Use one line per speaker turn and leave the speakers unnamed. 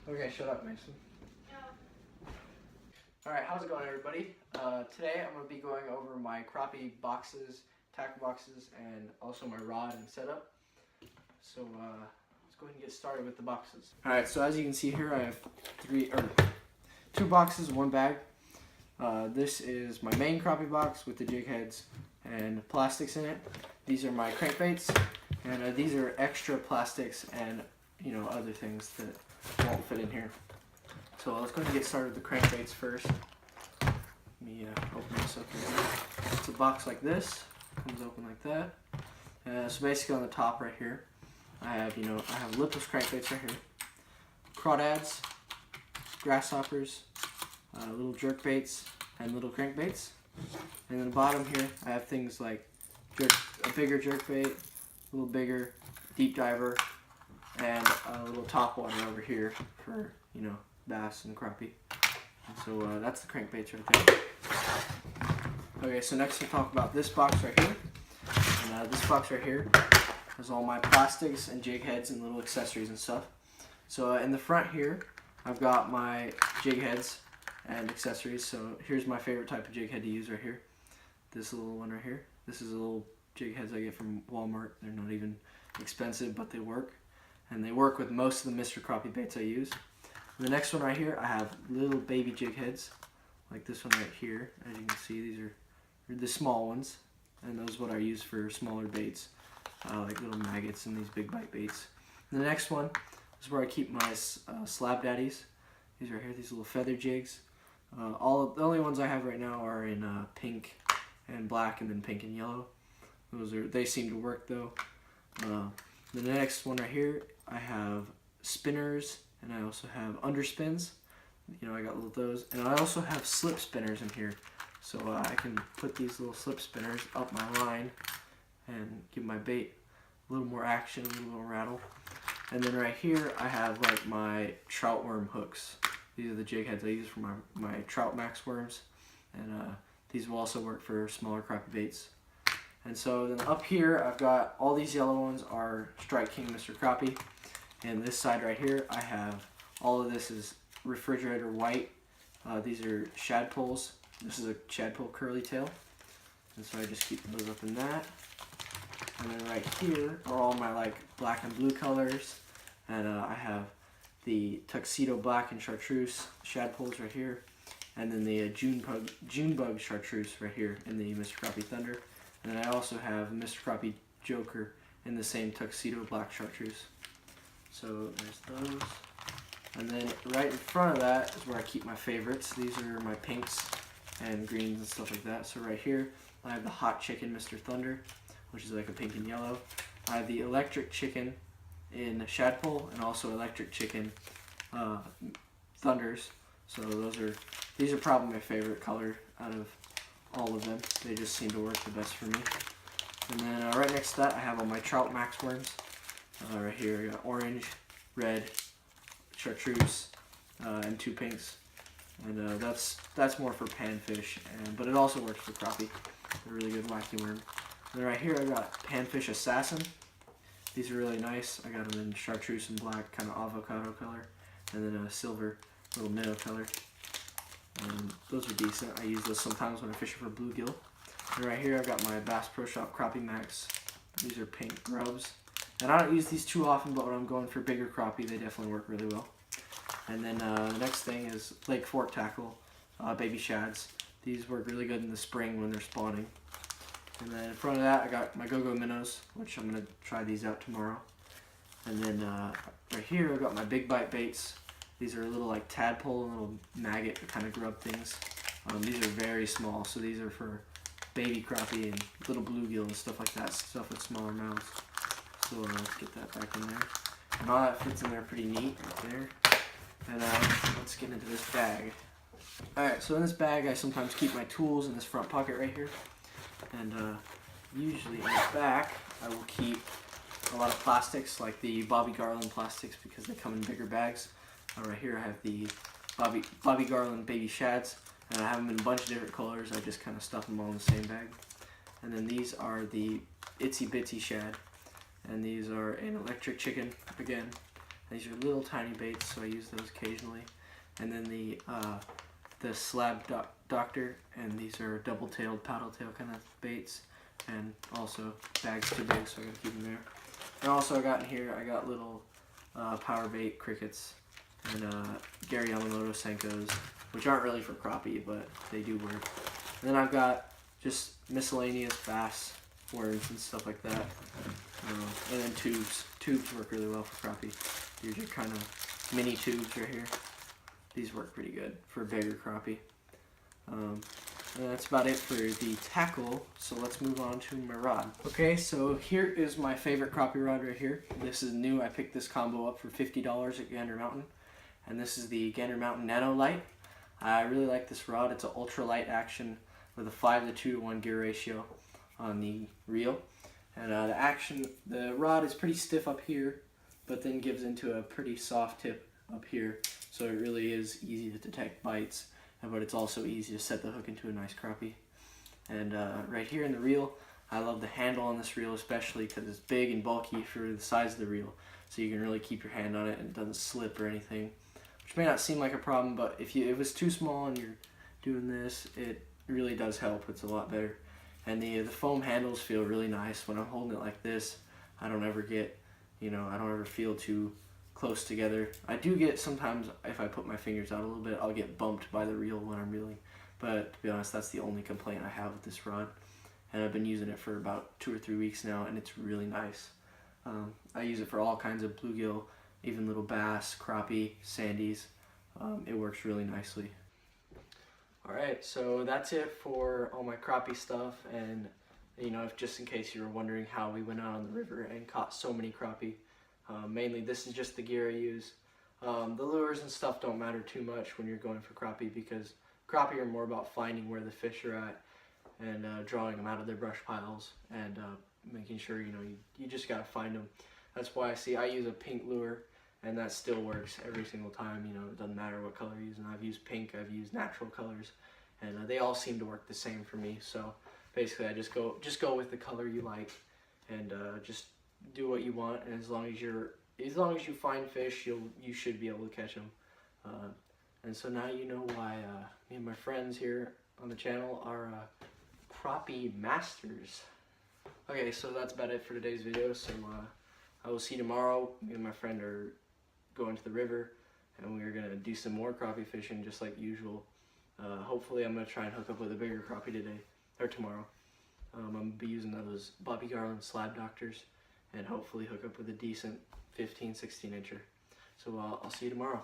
Okay, shut up, Mason. Alright, how's it going, everybody? Today I'm going to be going over my crappie boxes, tackle boxes, and also my rod and setup. So let's go ahead and get started with the boxes. Alright, so as you can see here, I have two boxes, one bag. This is my main crappie box with the jig heads and plastics in it. These are my crankbaits, and these are extra plastics and other things that won't fit in here. So let's go ahead and get started with the crankbaits first. Let me open this up here. It's a box like this, comes open like that. So basically on the top right here, I have lipless crankbaits right here, crawdads, grasshoppers, little jerk baits, and little crankbaits. And then the bottom here, I have things like a bigger jerk bait, a little bigger deep diver, and a little top water over here for bass and crappie. And so that's the crankbaits right there. Okay, so next we'll talk about this box right here. And this box right here has all my plastics and jig heads and little accessories and stuff. So in the front here, I've got my jig heads and accessories. So here's my favorite type of jig head to use right here. This little one right here. This is a little jig heads I get from Walmart. They're not even expensive, but they work. And they work with most of the Mr. Crappie baits I use. The next one right here, I have little baby jig heads, like this one right here. As you can see, these are the small ones, and those are what I use for smaller baits, like little maggots and these big bite baits. And the next one is where I keep my slab daddies. These right here, these little feather jigs. The only ones I have right now are in pink and black, and then pink and yellow. They seem to work though. The next one right here, I have spinners. And I also have underspins. I got those. And I also have slip spinners in here. So I can put these little slip spinners up my line and give my bait a little more action, a little more rattle. And then right here I have like my trout worm hooks. These are the jig heads I use for my trout max worms. And these will also work for smaller crappie baits. And so then up here I've got all these yellow ones are Strike King Mr. Crappie. And this side right here, I have all of this is refrigerator white. These are shad poles. This is a shad pole curly tail. And so I just keep those up in that. And then right here are all my like black and blue colors. And I have the tuxedo black and chartreuse shad poles right here. And then the June bug chartreuse right here in the Mr. Crappie Thunder. And then I also have Mr. Crappie Joker in the same tuxedo black chartreuse. So there's those. And then right in front of that is where I keep my favorites. These are my pinks and greens and stuff like that. So right here I have the Hot Chicken Mr. Thunder, which is like a pink and yellow. I have the Electric Chicken in Shadpole and also Electric Chicken Thunders. So these are probably my favorite color out of all of them. They just seem to work the best for me. And then right next to that I have all my Trout Max worms. Right here I got orange, red, chartreuse, and two pinks, and that's more for panfish, but it also works for crappie. They're a really good wacky worm. And then right here I got Panfish Assassin. These are really nice. I got them in chartreuse and black, kind of avocado color, and then a silver little minnow color. Those are decent. I use those sometimes when I fish for bluegill. And right here I got my Bass Pro Shop Crappie Max. These are pink grubs. And I don't use these too often, but when I'm going for bigger crappie, they definitely work really well. And then the next thing is Lake Fork Tackle, baby shads. These work really good in the spring when they're spawning. And then in front of that, I got my Go-Go minnows, which I'm going to try these out tomorrow. And then right here, I got my big bite baits. These are little like tadpole and little maggot kind of grub things. These are very small, so these are for baby crappie and little bluegill and stuff like that, stuff with smaller mouths. So let's get that back in there. And all that fits in there pretty neat right there. And let's get into this bag. Alright, so in this bag I sometimes keep my tools in this front pocket right here. And usually in the back I will keep a lot of plastics, like the Bobby Garland plastics, because they come in bigger bags. Right here I have the Bobby Garland baby shads, and I have them in a bunch of different colors. I just kind of stuff them all in the same bag. And then these are the Itsy Bitsy shad, and these are an Electric Chicken again, These are little tiny baits, so I use those occasionally. And then the slab doctor, and these are double-tailed, paddle-tail kind of baits, and also bags too big, so I gotta keep them there. And also I got in here, I got little power bait crickets and Gary Yamamoto Senkos, which aren't really for crappie, but they do work. And then I've got just miscellaneous bass worms and stuff like that. And then tubes. Tubes work really well for crappie. These are kind of mini tubes right here. These work pretty good for bigger crappie. And that's about it for the tackle, so let's move on to my rod. Okay, so here is my favorite crappie rod right here. This is new. I picked this combo up for $50 at Gander Mountain. And this is the Gander Mountain Nano Light. I really like this rod. It's an ultra light action with a 5:2:1 gear ratio on the reel. And the rod is pretty stiff up here, but then gives into a pretty soft tip up here. So it really is easy to detect bites, but it's also easy to set the hook into a nice crappie. And right here in the reel, I love the handle on this reel especially because it's big and bulky for the size of the reel. So you can really keep your hand on it and it doesn't slip or anything, which may not seem like a problem, but if it's too small and you're doing this, it really does help. It's a lot better. And the foam handles feel really nice. When I'm holding it like this, I don't ever get, I don't ever feel too close together. I do get sometimes, if I put my fingers out a little bit, I'll get bumped by the reel when I'm reeling. But to be honest, that's the only complaint I have with this rod. And I've been using it for about 2 or 3 weeks now, and it's really nice. I use it for all kinds of bluegill, even little bass, crappie, sandies. It works really nicely. Alright, so that's it for all my crappie stuff, and just in case you were wondering how we went out on the river and caught so many crappie. Mainly this is just the gear I use. The lures and stuff don't matter too much when you're going for crappie, because crappie are more about finding where the fish are at and drawing them out of their brush piles and making sure you just gotta find them. That's why I use a pink lure, and that still works every single time. It doesn't matter what color you're using. I've used pink, I've used natural colors, and they all seem to work the same for me. So basically I just go with the color you like, and just do what you want, and as long as you find fish, you should be able to catch them. And so now you know why me and my friends here on the channel are crappie masters. Okay, so that's about it for today's video. So I will see you tomorrow. Me and my friend are going to the river, and we're gonna do some more crappie fishing just like usual. Hopefully I'm gonna try and hook up with a bigger crappie today or tomorrow. I'm gonna be using those Bobby Garland slab doctors, and hopefully hook up with a decent 15-16 incher. So I'll see you tomorrow.